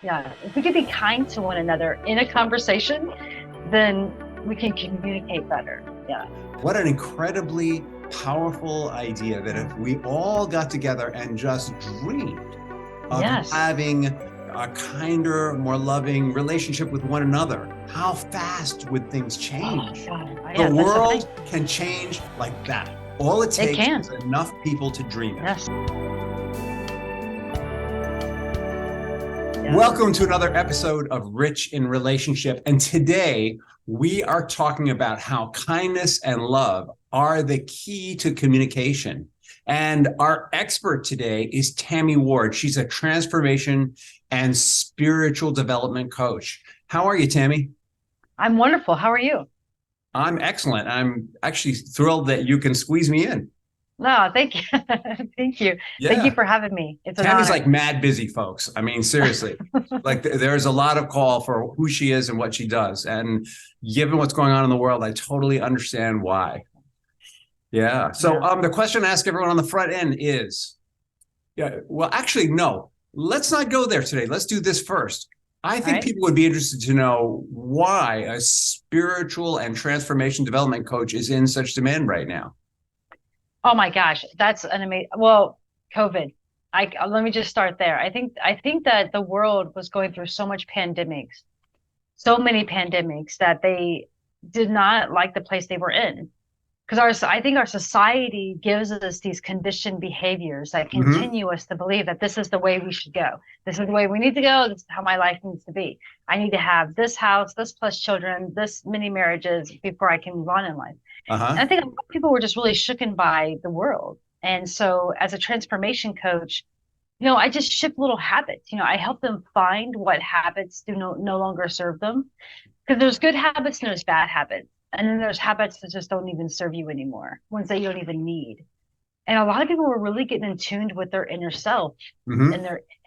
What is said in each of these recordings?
Yeah. If we could be kind to one another in a conversation, then we can communicate better. Yeah. What an incredibly powerful idea that if we all got together and just dreamed of Yes. having a kinder, more loving relationship with one another, how fast would things Oh change? God. The Yeah, that's the thing. world can change like that. All it It takes can. is enough people to dream it. Yes. Yes. Welcome to another episode of Rich in Relationship. And today we are talking about how kindness and love are the key to communication. And our expert today is Tammy Ward. She's a transformation and spiritual development coach. How are you, Tammy? I'm wonderful. How are you? I'm excellent. I'm actually thrilled that you can squeeze me in. No, thank you. Thank you. Thank you Yeah. for having me. It's an Tammy's honor. like mad busy, folks. I mean, seriously, like there's a lot of call for who she is and what she does. And given what's going on in the world, I totally understand why. Yeah. So Yeah. the question I ask everyone on the front end is, yeah, well, actually, no, let's not go there today. Let's do this first. I All think right. people would be interested to know why a spiritual and transformation development coach is in such demand right now. Oh my gosh, that's an amazing. Well, COVID. Let me just start there. I think that the world was going through so many pandemics that they did not like the place they were in. Because I think our society gives us these conditioned behaviors that Mm-hmm. continue us to believe that this is the way we should go. This is the way we need to go. This is how my life needs to be. I need to have this house, this plus children, this many marriages before I can move on in life. And Uh-huh. I think a lot of people were just really shooken by the world. And so as a transformation coach, I just shift little habits. I help them find what habits do no longer serve them. Because there's good habits and there's bad habits. And then there's habits that just don't even serve you anymore, ones that you don't even need. And a lot of people were really getting in tuned with their inner self and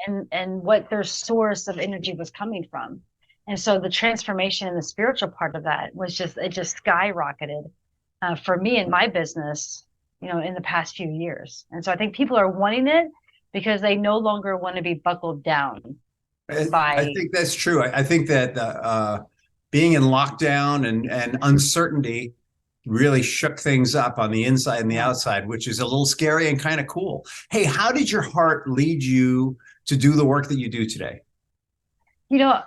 Mm-hmm. and what their source of energy was coming from. And so the transformation and the spiritual part of that was just skyrocketed for me and my business, in the past few years. And so I think people are wanting it because they no longer want to be buckled down I by, think that's true. I think that being in lockdown and uncertainty really shook things up on the inside and the yeah, outside, which is a little scary and kind of cool. Hey, how did your heart lead you to do the work that you do today? you know,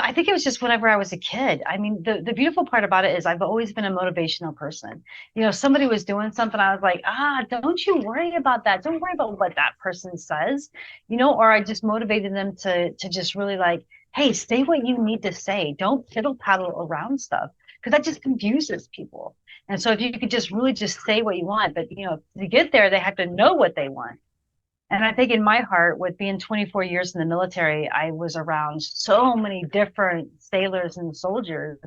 I think it was just whenever I was a kid. I mean, the beautiful part about it is I've always been a motivational person. Somebody was doing something, I was like, don't you worry about that. Don't worry about what that person says, or I just motivated them to just really like, hey, say what you need to say. Don't fiddle paddle around stuff because that just confuses people. And so if you could just really just say what you want, but to get there, they have to know what they want. And I think in my heart, with being 24 years in the military, I was around so many different sailors and soldiers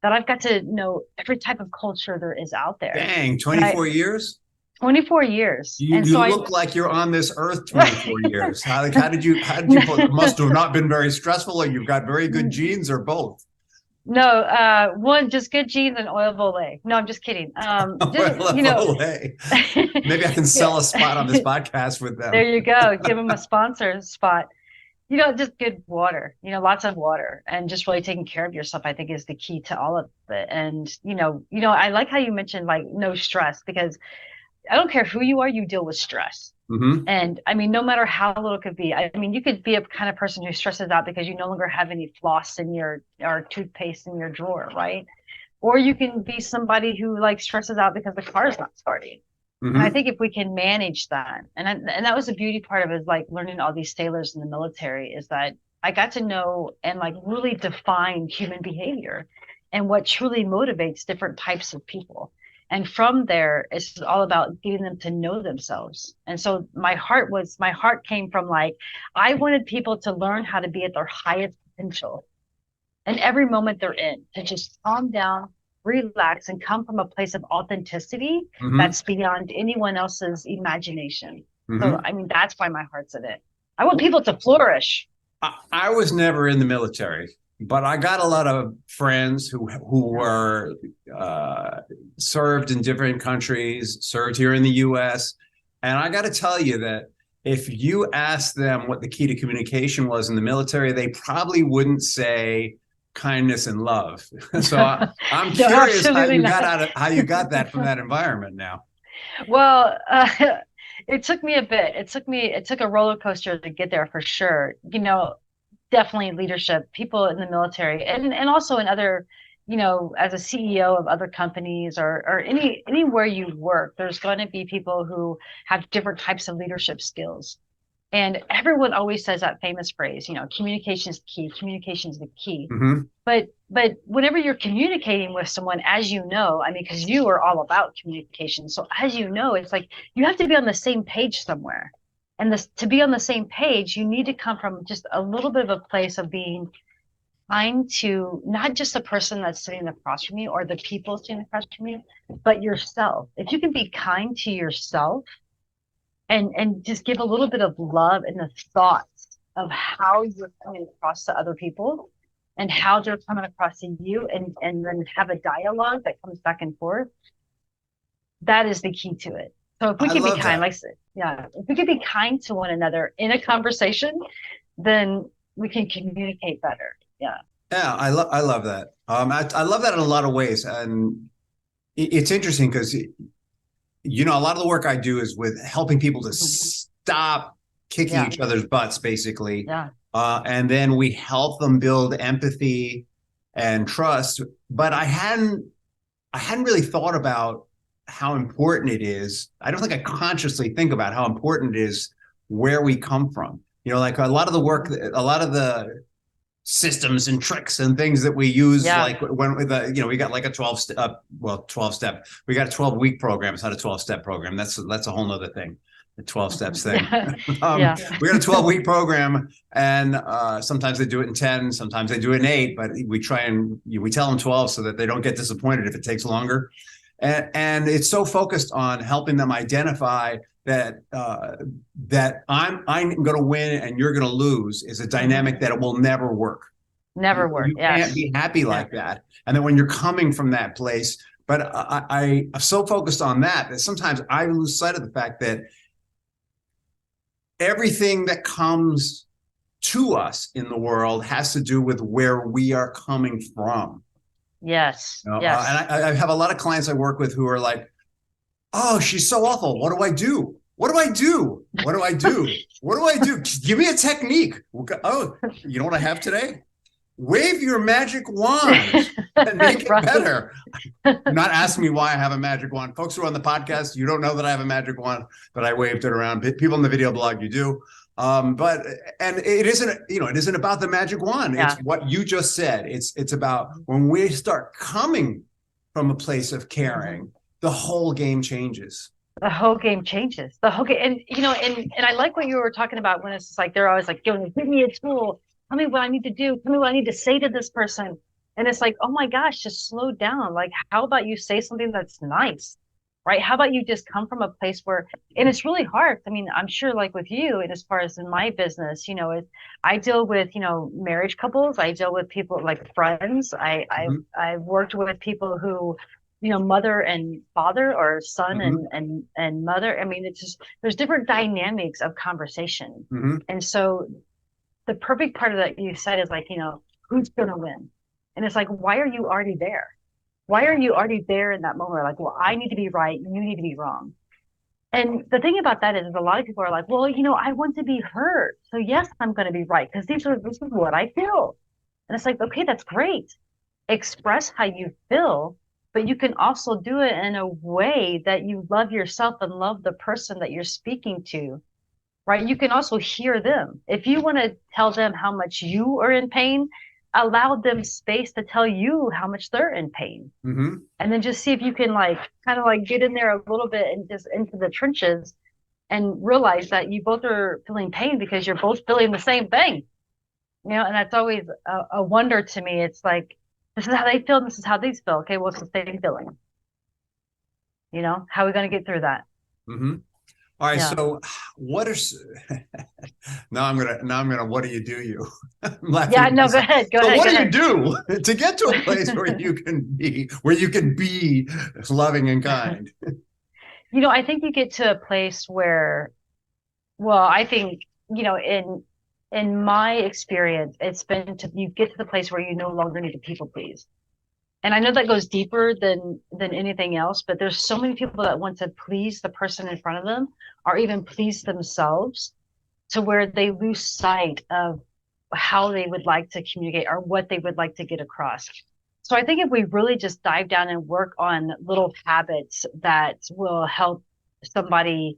that I've got to know every type of culture there is out there. Dang, And I, 24 years? 24 years. You And you so I, look like you're on this earth 24 right. years. How did you it must have not been very stressful, or you've got very good genes, or both? No, one, just good genes and oil Volay. No, I'm just kidding. Well, hey, maybe I can yeah. sell a spot on this podcast with There them. you go. Give them a sponsor spot. Just good water, lots of water and just really taking care of yourself, I think is the key to all of it. And, I like how you mentioned like no stress because I don't care who you are, you deal with stress. Mm-hmm. And I mean, no matter how little it could be, I mean, you could be a kind of person who stresses out because you no longer have any floss in your or toothpaste in your drawer, right? Or you can be somebody who like stresses out because the car is not starting. And I Mm-hmm. think if we can manage that, and that was the beauty part of it, is like learning all these sailors in the military, is that I got to know and like really define human behavior and what truly motivates different types of people. And from there, it's all about getting them to know themselves. And so my heart came from like, I wanted people to learn how to be at their highest potential in every moment they're in, to just calm down, relax, and come from a place of authenticity Mm-hmm. that's beyond anyone else's imagination. So, Mm-hmm. I mean, that's why my heart's in it. I want people to flourish. I was never in the military, but I got a lot of friends who Yeah. were served in different countries, served here in the U.S., and I got to tell you that if you asked them what the key to communication was in the military, they probably wouldn't say kindness and love. So I'm No, curious how absolutely you got not. how you got that from that environment now. Well, it took me a bit. It took a roller coaster to get there for sure. Definitely leadership, people in the military and also in other, as a CEO of other companies or anywhere you work, there's going to be people who have different types of leadership skills. And everyone always says that famous phrase, communication is key, communication is the key. Mm-hmm. But whenever you're communicating with someone, as you know, I mean, because you are all about communication. So as you know, it's like you have to be on the same page somewhere. And this to be on the same page, you need to come from just a little bit of a place of being kind to not just the person that's sitting across from you or the people sitting across from you, but yourself. If you can be kind to yourself and just give a little bit of love in the thoughts of how you're coming across to other people and how they're coming across to you and then have a dialogue that comes back and forth, that is the key to it. So if we I can be love kind, that. like I said, yeah, if we can be kind to one another in a conversation, then we can communicate better. Yeah. Yeah, I love that. I love that in a lot of ways, and it's interesting because a lot of the work I do is with helping people to Mhm. stop kicking Yeah. each other's butts, basically, Yeah. and then we help them build empathy and trust. But I hadn't really thought about how important it is. I don't think I consciously think about how important it is where we come from. Like a lot of the work, a lot of the systems and tricks and things that we use, Yeah. like when with we got like a 12 step, we got a 12-week program. It's not a 12-step program. That's a whole nother thing, the 12 steps thing. Yeah. Yeah. We got a 12-week program, and sometimes they do it in 10, sometimes they do it in 8, but we try and we tell them 12 so that they don't get disappointed if it takes longer. And it's so focused on helping them identify that I'm going to win and you're going to lose is a dynamic that it will never work. Never work. You can't Yes. be happy Yeah. like that. And then when you're coming from that place, but I'm so focused on that sometimes I lose sight of the fact that everything that comes to us in the world has to do with where we are coming from. Yes. And Yes. I have a lot of clients I work with who are like, oh, she's so awful. What do I do? What do I do? What do I do? What do I do? Give me a technique. Oh, you know what I have today? Wave your magic wand and make it Right. better. Not asking me why I have a magic wand. Folks who are on the podcast, you don't know that I have a magic wand, but I waved it around. People in the video blog, you do. But it isn't about the magic wand. Yeah. It's what you just said. It's about when we start coming from a place of caring, the whole game changes. The whole game changes. The whole game, and I like what you were talking about when it's like they're always like, give me a tool. Tell me what I need to do. Tell me what I need to say to this person. And it's like, oh my gosh, just slow down. Like, how about you say something that's nice, right? How about you just come from a place where, and it's really hard. I mean, I'm sure like with you, and as far as in my business, I deal with, marriage couples. I deal with people like friends. I've worked with people who mother and father or son Mm-hmm. and mother. I mean, it's just there's different dynamics of conversation. Mm-hmm. And so the perfect part of that you said is like, who's gonna win? And it's like, why are you already there? Why are you already there in that moment? Like, well, I need to be right, you need to be wrong. And the thing about that is a lot of people are like, well, I want to be heard. So yes, I'm gonna be right because this is what I feel. And it's like, okay, that's great. Express how you feel, but you can also do it in a way that you love yourself and love the person that you're speaking to, right? You can also hear them. If you want to tell them how much you are in pain, allow them space to tell you how much they're in pain. Mm-hmm. And then just see if you can kind of get in there a little bit and just into the trenches and realize that you both are feeling pain because you're both feeling the same thing. And that's always a wonder to me. It's like, this is how they feel, and this is how these feel. Okay, well, it's the same feeling. How are we going to get through that? Mm-hmm. All right. Yeah. So what are now I'm gonna what do you? I'm laughing Yeah, at no, go myself. ahead. Go So ahead. what Go do you ahead. do to get to a place where you can be loving and kind? I think you get to a place where Well, I think, in my experience, it's been to you get to the place where you no longer need to people please. And I know that goes deeper than anything else, but there's so many people that want to please the person in front of them or even please themselves to where they lose sight of how they would like to communicate or what they would like to get across. So I think if we really just dive down and work on little habits that will help somebody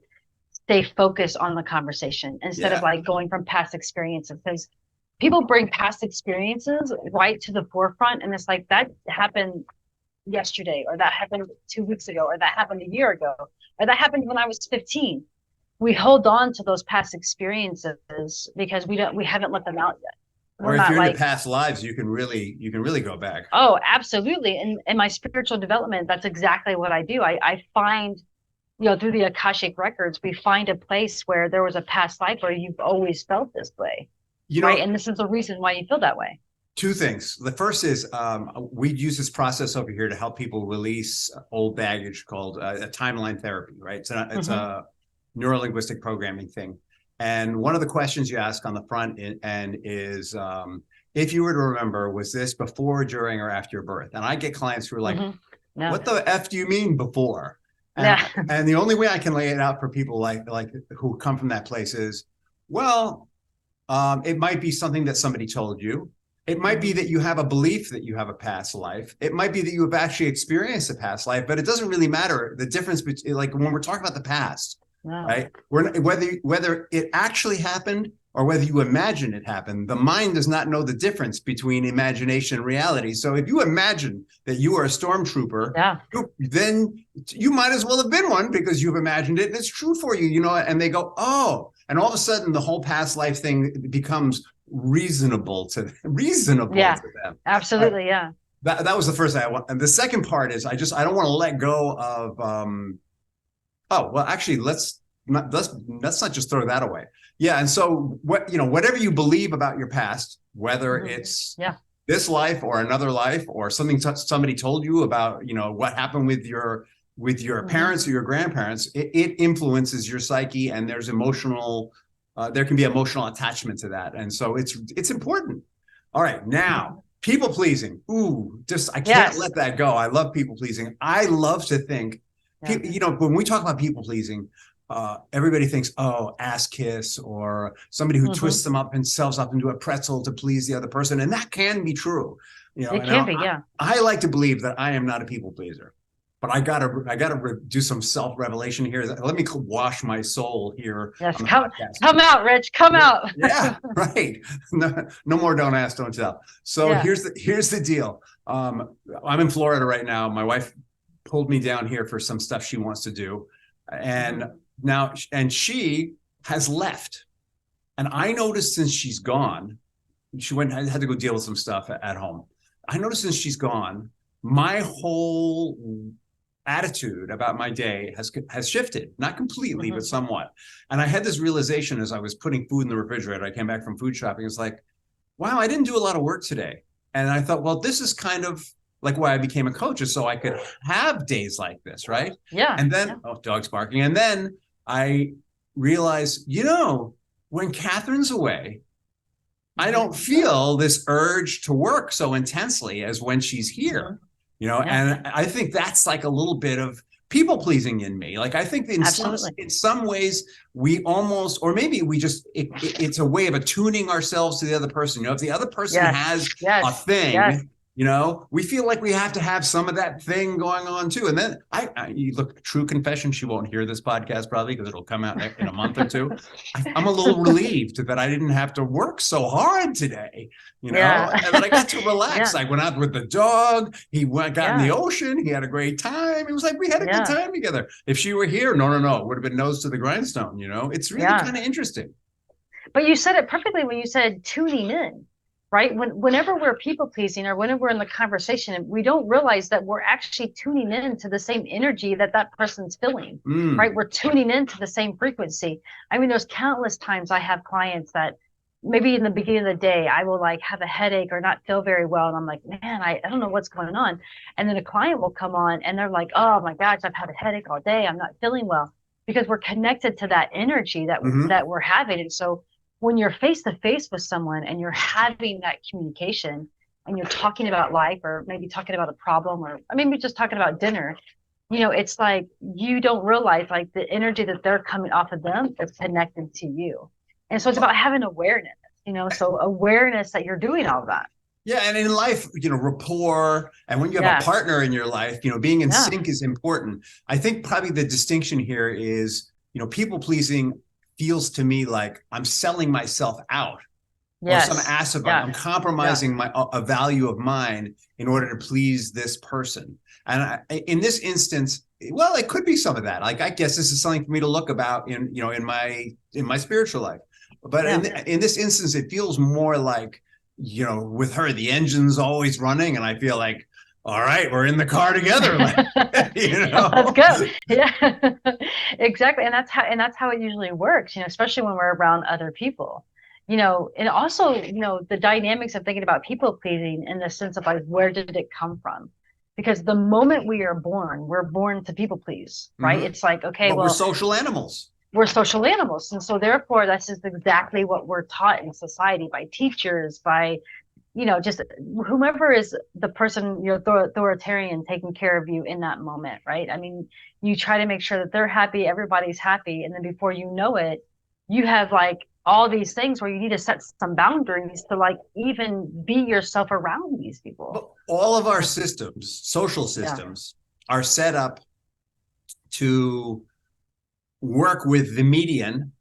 stay focused on the conversation instead of Yeah. like going from past experiences, because people bring past experiences right to the forefront, and it's like that happened yesterday, or that happened 2 weeks ago, or that happened a year ago, or that happened when I was 15. We hold on to those past experiences because we haven't let them out yet. Or We're if not you're into like, past lives, you can really go back. oh, absolutely. And in my spiritual development, that's exactly what I do. I find, through the Akashic records, we find a place where there was a past life where you've always felt this way, You right? know, And this is the reason why you feel that way. two things. The first is we use this process over here to help people release old baggage called a timeline therapy, right? It's Hmm. a neurolinguistic programming thing. And one of the questions you ask on the front end is, if you were to remember, was this before, during, or after your birth? And I get clients who are like, Hmm. Yeah. what the F do you mean before? And Yeah. and the only way I can lay it out for people like who come from that place is, well, it might be something that somebody told you. It might be Hmm. that you have a belief that you have a past life. It might be that you have actually experienced a past life, but it doesn't really matter. The difference between, like when we're talking about the past, Yeah. right? Whether it actually happened or whether you imagine it happened, the mind does not know the difference between imagination and reality. So if you imagine that you are a stormtrooper, Yeah. then you might as well have been one because you've imagined it and it's true for you, and they go, oh, and all of a sudden the whole past life thing becomes reasonable Yeah. to them. Absolutely. Yeah. That was the first thing I want. And the second part is I don't want to let go of oh, well, actually, let's not just throw that away. Yeah, and so whatever you believe about your past, whether Hmm. it's Yeah. this life or another life or something somebody told you about, what happened with your Hmm. parents or your grandparents, it influences your psyche, and there can be emotional attachment to that, and so it's important. All right, now people pleasing. Ooh, just I can't Yes. let that go. I love people pleasing. I love to think Yeah. when we talk about people pleasing, everybody thinks, oh, ass kiss, or somebody who twists Hmm. themselves up into a pretzel to please the other person. And that can be true. It And can be. Yeah. I like to believe that I am not a people pleaser, but I gotta do some self revelation here. Let me wash my soul here Yes. on the podcast. Come out, Rich. Come Yeah, out. yeah, right. No, no more don't ask, don't tell. So Yeah. here's the deal. I'm in Florida right now. My wife pulled me down here for some stuff she wants to do, and Hmm. she has left. And I noticed since she's gone, she went had to go deal with some stuff at home. I noticed since she's gone, my whole attitude about my day has shifted, not completely, but Hmm. somewhat. And I had this realization as I was putting food in the refrigerator. I came back from food shopping. It's like, wow, I didn't do a lot of work today. And I thought, well, this is kind of like why I became a coach, is so I could have days like this, right? Yeah. And Yeah. then, oh, dog's barking. And then I realized, when Catherine's away, I don't Hmm. feel this urge to work so intensely as when she's Hmm. here, Yeah. and I think that's like a little bit of people pleasing in me. Like I think that Absolutely. in some ways we almost, or maybe we just, it's a way of attuning ourselves to the other person. If the other person Yes. has a Yes. Yes. thing, we feel like we have to have some of that thing going on too. And then you look, true confession, she won't hear this podcast probably because it'll come out in a month or two. I'm a little relieved that I didn't have to work so hard today, Yeah. and then I got to relax. Yeah. I went out with the dog. He got in the Yeah. ocean. He had a great time. It was like we had a good Yeah. time together. If she were here, no, it would have been nose to the grindstone. It's really Yeah. kind of interesting. But you said it perfectly when you said tuning in, right? Whenever we're people pleasing or whenever we're in the conversation, we don't realize that we're actually tuning in to the same energy that that person's feeling, right? Mm. We're tuning into the same frequency. I mean, there's countless times I have clients that maybe in the beginning of the day, I will like have a headache or not feel very well. And I'm like, man, I don't know what's going on. And then a client will come on and they're like, oh my gosh, I've had a headache all day. I'm not feeling well because we're connected to that energy that Hmm. that we're having. And so when you're face to face with someone and you're having that communication and you're talking about life or maybe talking about a problem or maybe just talking about dinner, it's like you don't realize like the energy that they're coming off of them is connected to you. And so it's about having awareness, so awareness that you're doing all that. Yeah, and in life, rapport, and when you have a Yeah. partner in your life, being in Yeah. sync is important. I think probably the distinction here is, people pleasing feels to me like I'm selling myself out or some Yes. aspect. Yeah. I'm Yeah. compromising a value of mine in order to please this person. And in this instance, well, it could be some of that. Like, I guess this is something for me to look about in my spiritual life. But Yeah. in this instance, it feels more like, with her, the engine's always running, and I feel like, all right, we're in the car together. Let's go. Yeah. Exactly. And that's how it usually works, especially when we're around other people. And also, the dynamics of thinking about people pleasing in the sense of like where did it come from? Because the moment we are born, we're born to people please, right? Mm-hmm. It's like, okay, But we're well, social animals. we're social animals. And so therefore that's just exactly what we're taught in society by teachers, by just whomever is the person, authoritarian taking care of you in that moment, right? I mean, you try to make sure that they're happy, everybody's happy, and then before you know it, you have like all these things where you need to set some boundaries to like even be yourself around these people. But all of our systems, social Yeah, systems, are set up to work with the median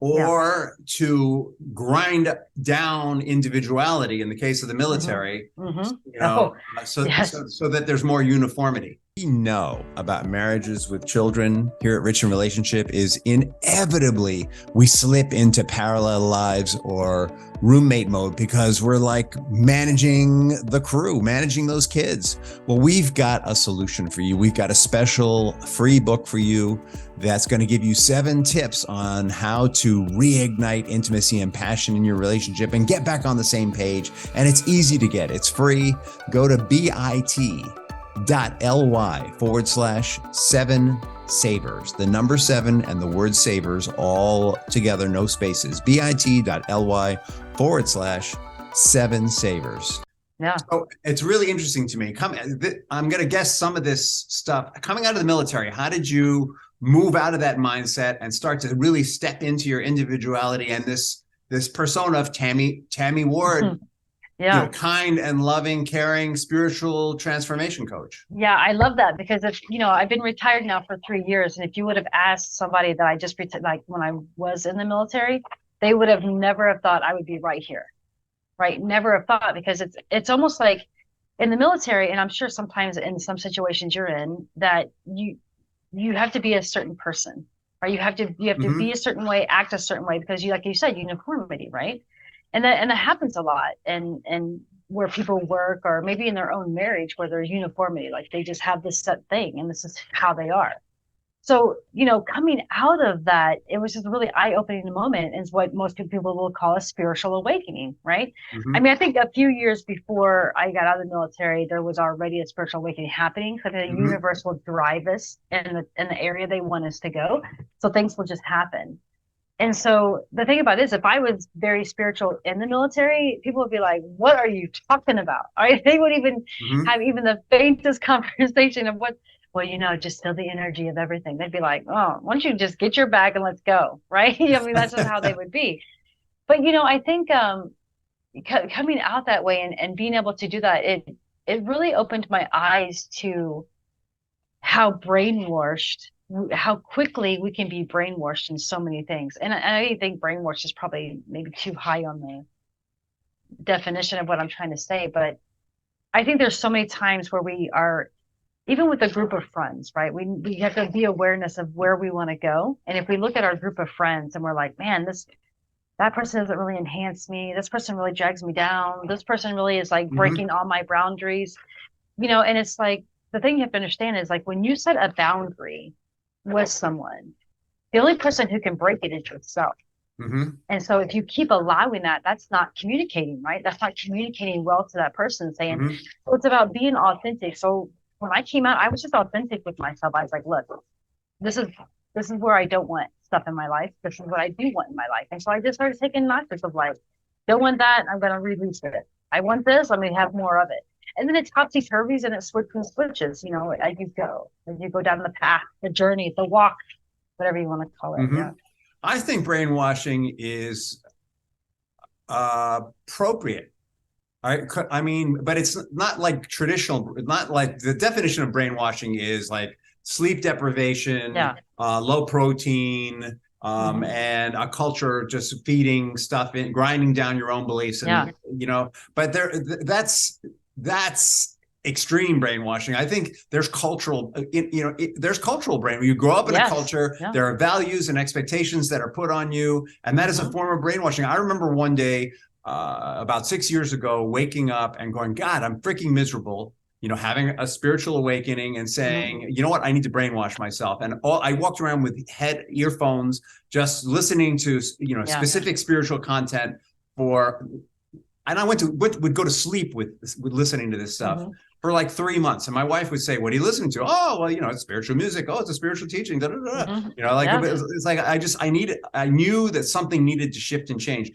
yeah. or to grind down individuality in the case of the Hmm. military, Hmm. Oh, so, yes. so that there's more uniformity. We know about marriages with children here at Rich in Relationship is inevitably we slip into parallel lives or roommate mode because we're like managing the crew, managing those kids. Well, we've got a solution for you. We've got a special free book for you that's going to give you 7 tips on how to reignite intimacy and passion in your relationship and get back on the same page. And it's easy to get. It's free. Go to bit.ly/7savers. The number 7 and the word savers all together, no spaces. bit.ly/7savers. Yeah. So it's really interesting to me. I'm going to guess some of this stuff coming out of the military. How did you move out of that mindset and start to really step into your individuality and this persona of Tammy Ward, Yeah. kind and loving, caring, spiritual transformation coach? Yeah, I love that because if I've been retired now for 3 years, and if you would have asked somebody that I just retired, like when I was in the military, they would have never have thought I would be right here, right? Never have thought because it's almost like in the military, and I'm sure sometimes in some situations you're in that you have to be a certain person, right? You have to Mm-hmm. be a certain way, act a certain way because like you said, uniformity, right? And that happens a lot, and where people work or maybe in their own marriage where there's uniformity, like they just have this set thing and this is how they are. So, coming out of that, it was just a really eye-opening moment, is what most people will call a spiritual awakening, right? I Mm-hmm. mean, I think a few years before I got out of the military, there was already a spiritual awakening happening. So the Mm-hmm. universe will drive us in the area they want us to go. So things will just happen. And so the thing about it is, if I was very spiritual in the military, people would be like, "What are you talking about?" Right? They would even Mm-hmm. have even the faintest conversation of what, well, just feel the energy of everything. They'd be like, "Oh, why don't you just get your bag and let's go?" Right? I mean, that's just how they would be. But I think coming out that way and being able to do that, it really opened my eyes to how brainwashed, how quickly we can be brainwashed in so many things. And I think brainwashed is probably maybe too high on the definition of what I'm trying to say, but I think there's so many times where we are, even with a group of friends, right? We have to be awareness of where we want to go. And if we look at our group of friends and we're like, man, that person doesn't really enhance me. This person really drags me down. This person really is like Mm-hmm. breaking all my boundaries. And it's like the thing you have to understand is like when you set a boundary with someone, the only person who can break it is yourself. Mm-hmm. And so if you keep allowing that, that's not communicating, right? That's not communicating well to that person, saying, Mm-hmm. well, it's about being authentic. So when I came out, I was just authentic with myself. I was like, look, this is This is where I don't want stuff in my life. This is what I do want in my life. And so I just started taking notches of like, don't want that. I'm going to release it. I want this. I'm going to have more of it. And then it topsy turvies and it switches, as you go down the path, the journey, the walk, whatever you want to call it. Mm-hmm. Yeah. I think brainwashing is appropriate. I mean, but it's not like traditional, not like the definition of brainwashing is like sleep deprivation, low protein, and a culture just feeding stuff in, grinding down your own beliefs. And, but that's extreme brainwashing. I think there's cultural, there's cultural brain. You grow up in a culture, there are values and expectations that are put on you. And that is a form of brainwashing. I remember one day, about 6 years ago, waking up and going, God, I'm freaking miserable, having a spiritual awakening and saying, you know what, I need to brainwash myself. And I walked around with earphones, just listening to, specific spiritual content and I would go to sleep with listening to this stuff for like 3 months. And my wife would say, what are you listening to? Oh, well, it's spiritual music. Oh, it's a spiritual teaching. Da, da, da. It's like, I knew that something needed to shift and change.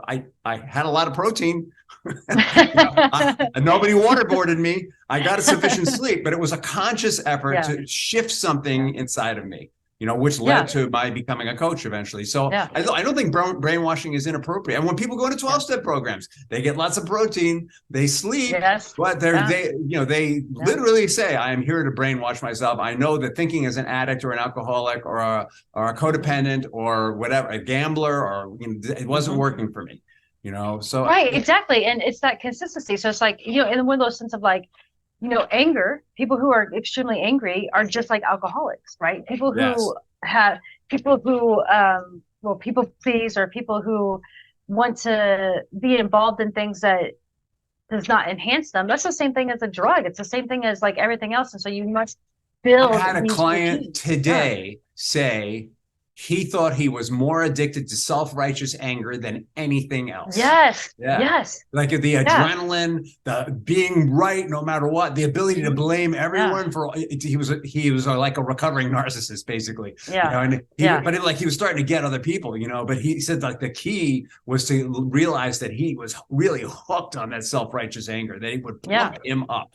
I had a lot of protein. Nobody waterboarded me. I got a sufficient sleep, but it was a conscious effort to shift something inside of me, which led to my becoming a coach eventually. So I don't think brainwashing is inappropriate. And when people go into 12-step programs, they get lots of protein, they sleep, but they literally say, I am here to brainwash myself. I know that thinking as an addict or an alcoholic or a codependent or whatever, a gambler, or it wasn't working for me. So exactly. And it's that consistency. So it's like, in one of those sense of like, anger, people who are extremely angry are just like alcoholics, right? People who people please, or people who want to be involved in things that does not enhance them. That's the same thing as a drug. It's the same thing as like everything else. And so you must build. I had a client today say he thought he was more addicted to self-righteous anger than anything else. Yes. Like the adrenaline, the being right no matter what, the ability to blame everyone for. He was like a recovering narcissist, basically. But he was starting to get other people, But he said like the key was to realize that he was really hooked on that self-righteous anger. That it would pump him up.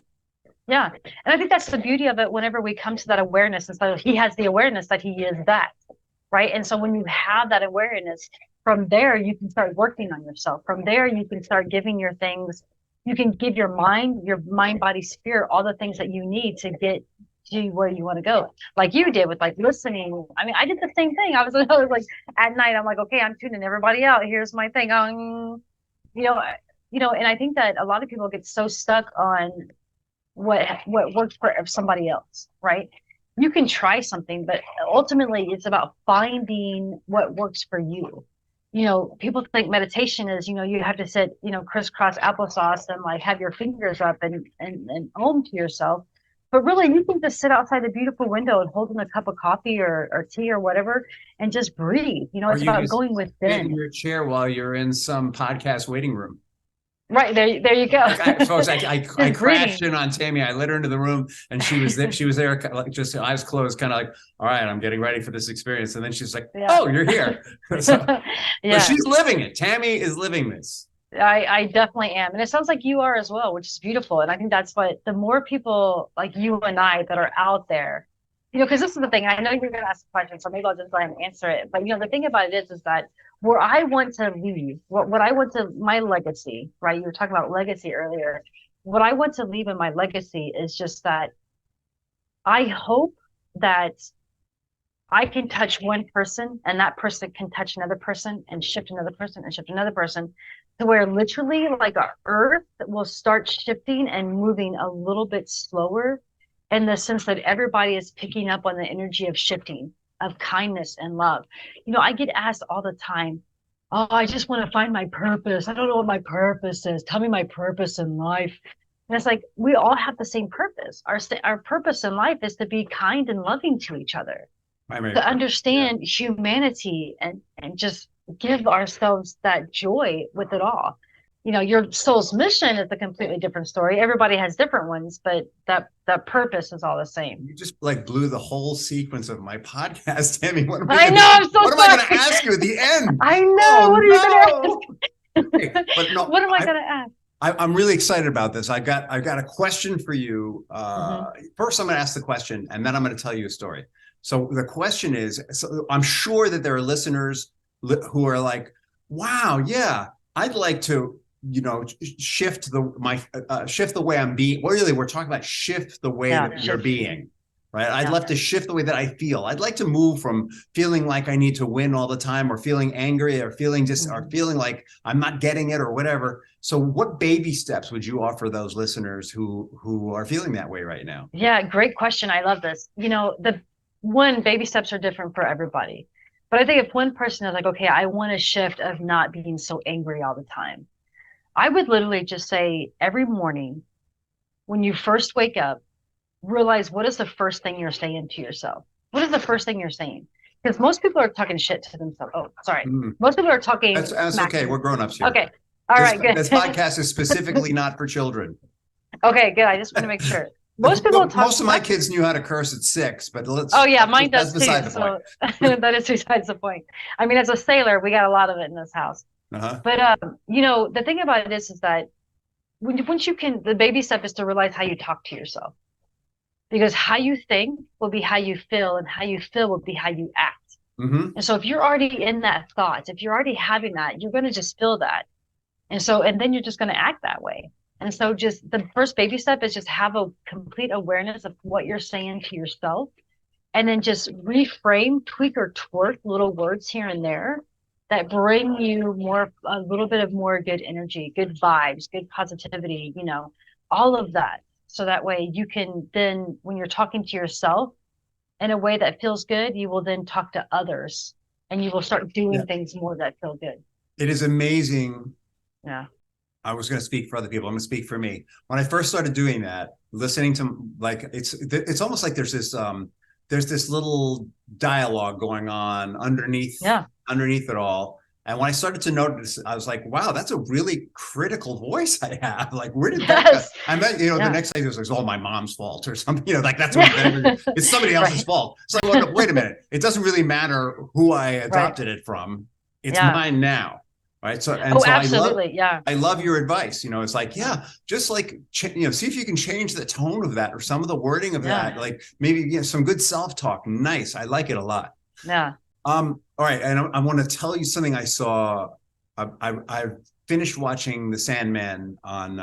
Yeah, and I think that's the beauty of it. Whenever we come to that awareness, and so he has the awareness that he is that. Right. And so when you have that awareness, from there, you can start working on yourself. From there, you can start giving your things. You can give your mind, body, spirit, all the things that you need to get to where you want to go. Like you did with like listening. I mean, I did the same thing. I was like at night, I'm like, okay, I'm tuning everybody out. Here's my thing. And I think that a lot of people get so stuck on what works for somebody else. Right. You can try something, but ultimately it's about finding what works for you. People think meditation is, you have to sit, crisscross applesauce and like have your fingers up and om to yourself. But really, you can just sit outside the beautiful window and hold in a cup of coffee or tea or whatever and just breathe. It's about going within. In your chair while you're in some podcast waiting room. Right there you go. Folks, I crashed in on Tammy. I let her into the room, and she was there. She was there, like just eyes closed, kind of like, "All right, I'm getting ready for this experience." And then she's like, "Oh, you're here." So she's living it. Tammy is living this. I definitely am, and it sounds like you are as well, which is beautiful. And I think that's what the more people like you and I that are out there, because this is the thing. I know you're going to ask a question, so maybe I'll just go ahead and answer it. But the thing about it is that where I want to leave, what I want to, my legacy, right? You were talking about legacy earlier. What I want to leave in my legacy is just that I hope that I can touch one person and that person can touch another person and shift another person and shift another person to where literally like our earth will start shifting and moving a little bit slower, in the sense that everybody is picking up on the energy of shifting, of kindness and love. I get asked all the time, oh, I just want to find my purpose. I don't know what my purpose is. Tell me my purpose in life. And it's like, we all have the same purpose. Our purpose in life is to be kind and loving to each other, to understand humanity and just give ourselves that joy with it all. your soul's mission is a completely different story. Everybody has different ones, but that purpose is all the same. You just like blew the whole sequence of my podcast, Tammy. I know, I'm so what am I going to sorry. ask you at the end? I know. Oh What are you gonna no! Okay, but ask? no, What am I gonna ask? I'm really excited about this. I've got a question for you. First, I'm going to ask the question, and then I'm going to tell you a story. So the question is, so I'm sure that there are listeners who are like, "Wow, yeah, I'd like to, shift the way I'm being." Well, really, we're talking about shift the way that you're being. Right. I'd love to shift the way that I feel. I'd like to move from feeling like I need to win all the time, or feeling angry, or feeling like I'm not getting it, or whatever. So what baby steps would you offer those listeners who are feeling that way right now? Yeah, great question. I love this. The baby steps are different for everybody. But I think if one person is like, okay, I want a shift of not being so angry all the time, I would literally just say every morning when you first wake up, realize what is the first thing you're saying to yourself? What is the first thing you're saying? Because most people are talking shit to themselves. Oh, sorry. Most people are talking. That's okay. We're grown-ups here. Okay. All right, good. This podcast is specifically not for children. Okay, good. I just want to make sure. Most people talk. Most of my kids knew how to curse at 6, but let's. Oh yeah, mine does too. Beside the So that is besides the point. I mean, as a sailor, we got a lot of it in this house. But the thing about it is that once you can, the baby step is to realize how you talk to yourself, because how you think will be how you feel, and how you feel will be how you act. And so if you're already in that thought, if you're already having that, you're going to just feel that. And then you're just going to act that way. And so just the first baby step is just have a complete awareness of what you're saying to yourself, and then just reframe, tweak or twerk little words here and there that bring you a little bit of more good energy, good vibes, good positivity, all of that. So that way you can then, when you're talking to yourself in a way that feels good, you will then talk to others, and you will start doing things more that feel good. It is amazing. Yeah. I was going to speak for other people. I'm going to speak for me. When I first started doing that, listening to, like, it's almost like there's this little dialogue going on underneath it all. And when I started to notice, I was like, wow, that's a really critical voice I have. Like, where did that go? I meant, the next day it was like, oh, my mom's fault or something, like that's what it's somebody else's fault. It's like, well, no, wait a minute. It doesn't really matter who I adopted it from. It's mine now. Right. So, absolutely. I love your advice. It's like, just like, see if you can change the tone of that or some of the wording of that, like maybe some good self-talk. Nice. I like it a lot. Yeah. All right. And I want to tell you something I saw. I've finished watching The Sandman on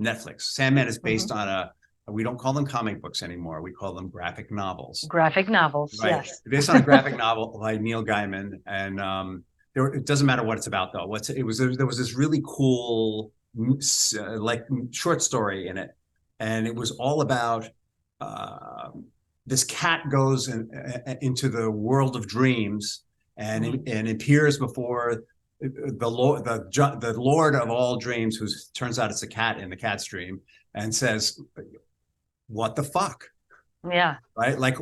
Netflix. Sandman is based on we don't call them comic books anymore. We call them graphic novels. Graphic novels. Right? Yes. Based on a graphic novel by Neil Gaiman. And, it doesn't matter what it's about though. There was this really cool like short story in it, and it was all about this cat goes into the world of dreams and appears before the Lord of all dreams, who turns out it's a cat in the cat's dream, and says, "What the fuck?" Yeah. Right. Like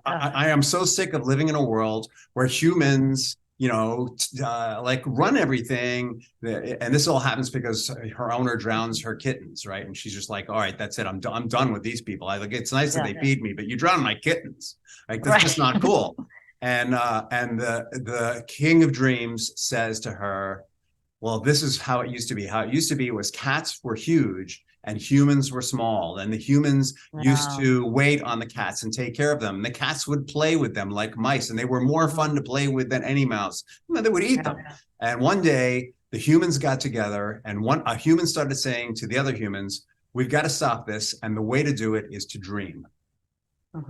I am so sick of living in a world where humans like run everything, and this all happens because her owner drowns her kittens, right? And she's just like, all right, that's it, I'm done with these people. It's nice that they feed me, but you drown my kittens, like that's just not cool. And the king of dreams says to her, well, this is how it used to be. How it used to be was cats were huge and humans were small, and the humans used to wait on the cats and take care of them. The cats would play with them like mice, and they were more fun to play with than any mouse. They would eat them. And one day the humans got together, and a human started saying to the other humans, we've got to stop this, and the way to do it is to dream.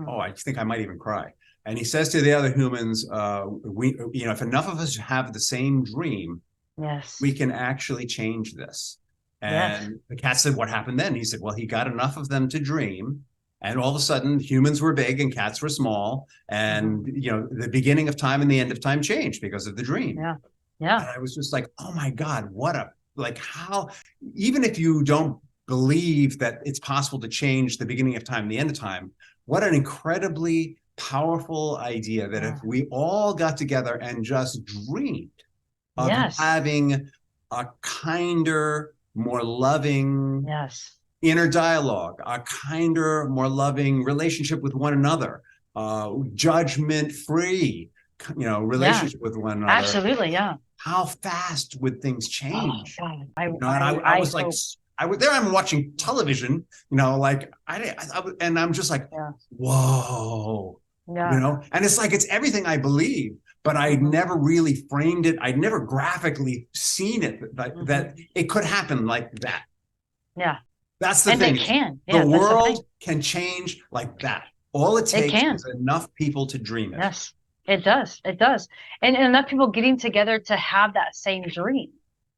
Oh, I think I might even cry. And he says to the other humans, if enough of us have the same dream, we can actually change this. And the cat said, what happened then? He said, well, he got enough of them to dream, and all of a sudden humans were big and cats were small, and the beginning of time and the end of time changed because of the dream. And I was just like, oh my God, how, even if you don't believe that it's possible to change the beginning of time and the end of time, what an incredibly powerful idea that if we all got together and just dreamed of having a kinder, more loving Yes. inner dialogue, a kinder, more loving relationship with one another, judgment-free, Yeah. relationship with one another. Absolutely. Yeah. How fast would things Oh change? God. And I I was like, hope. I was there. I'm watching television, like and I'm just like, Yeah. whoa, Yeah. and it's like it's everything I believe, but I'd Hmm. never really framed it. I'd never graphically seen it that Hmm. it could happen like that. Yeah. That's the And it thing. can. The Yeah. That's the thing. world can change like that. All it It takes can. is enough people to dream it. Yes. It does. It does. And enough people getting together to have that same dream,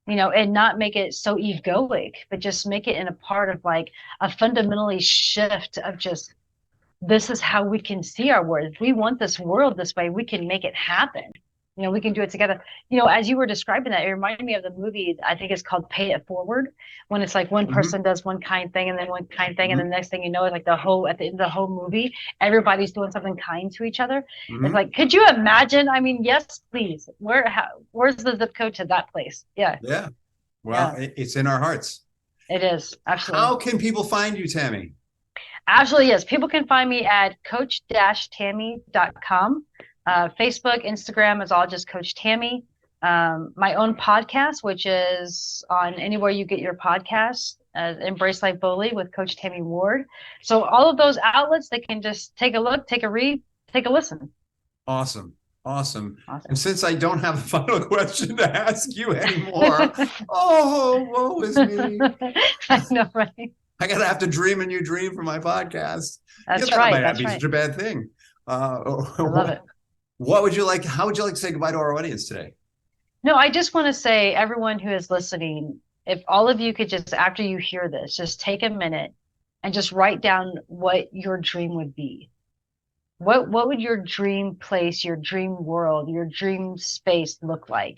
and not make it so egoic, but just make it in a part of like a fundamentally shift of just this is how we can see our world. If we want this world this way, we can make it happen. We can do it together. As you were describing that, it reminded me of the movie, I think it's called Pay It Forward, when it's like one Mm-hmm, person does one kind thing and then one kind thing, and the mm-hmm, next thing you know, it's like at the end of the whole movie, everybody's doing something kind to each other. It's mm-hmm. like, could you imagine? I mean, yes, please. Where's the zip code to that place? Yeah, Yeah. Well, yeah, it's in our hearts. it is. Absolutely. How can people find you, Tammy? Absolutely, yes. People can find me at coach-tammy.com. Facebook, Instagram is all just Coach Tammy. My own podcast, which is on anywhere you get your podcasts, Embrace Life Boldly with Coach Tammy Ward. So all of those outlets, they can just take a look, take a read, take a listen. Awesome. Awesome. And Awesome. since I don't have a final question to ask you anymore, oh, woe is me. I know, right? I gotta have to dream a new dream for my podcast. That's That right. might not That's be right. such a bad thing. I love it. What would you like? How would you like to say goodbye to our audience today? No, I just want to say, everyone who is listening, if all of you could just, after you hear this, just take a minute and just write down what your dream would be. What would your dream place, your dream world, your dream space look like?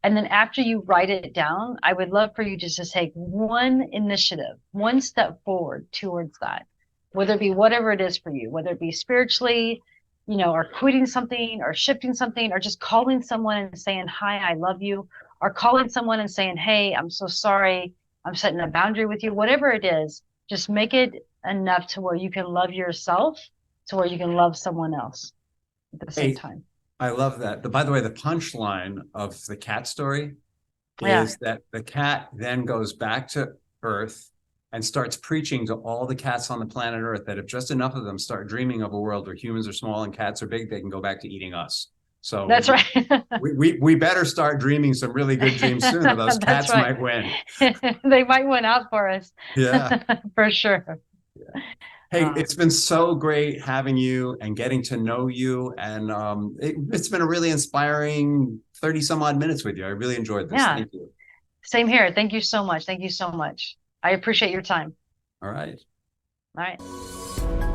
And then after you write it down, I would love for you just to take one initiative, one step forward towards that, whether it be whatever it is for you, whether it be spiritually, or quitting something or shifting something, or just calling someone and saying, hi, I love you, or calling someone and saying, hey, I'm so sorry, I'm setting a boundary with you, whatever it is, just make it enough to where you can love yourself, to where you can love someone else at the same Hey, time. I love that. By the way, the punchline of the cat story Yeah, is that the cat then goes back to Earth and starts preaching to all the cats on the planet Earth that if just enough of them start dreaming of a world where humans are small and cats are big, they can go back to eating us. So that's right. we better start dreaming some really good dreams soon, or those That's cats right. might win. They might win out for us. Yeah. For sure. Hey, Uh, it's been so great having you and getting to know you. And it's been a really inspiring 30 some odd minutes with you. I really enjoyed this. yeah, Thank you. same here. Thank you so much. Thank you so much. I appreciate your time. All right. All right.